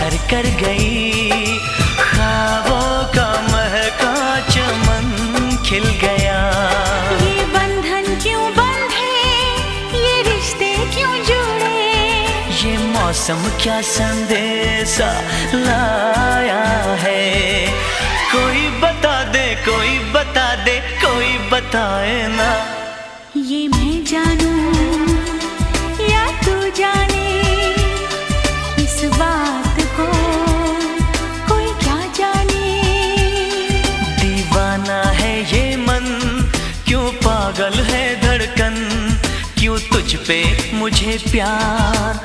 घर कर गई, ख्वाबों का महका चमन खिल गया। ये बंधन क्यों बंधे, ये रिश्ते क्यों जुड़े, ये मौसम क्या संदेशा लाया है। कोई बता दे, कोई बता दे, कोई बताए ना। ये मैं जानूं या तू जाने, इस बात को कोई क्या जाने। दीवाना है ये मन, क्यों पागल है धड़कन, क्यों तुझ पे मुझे प्यार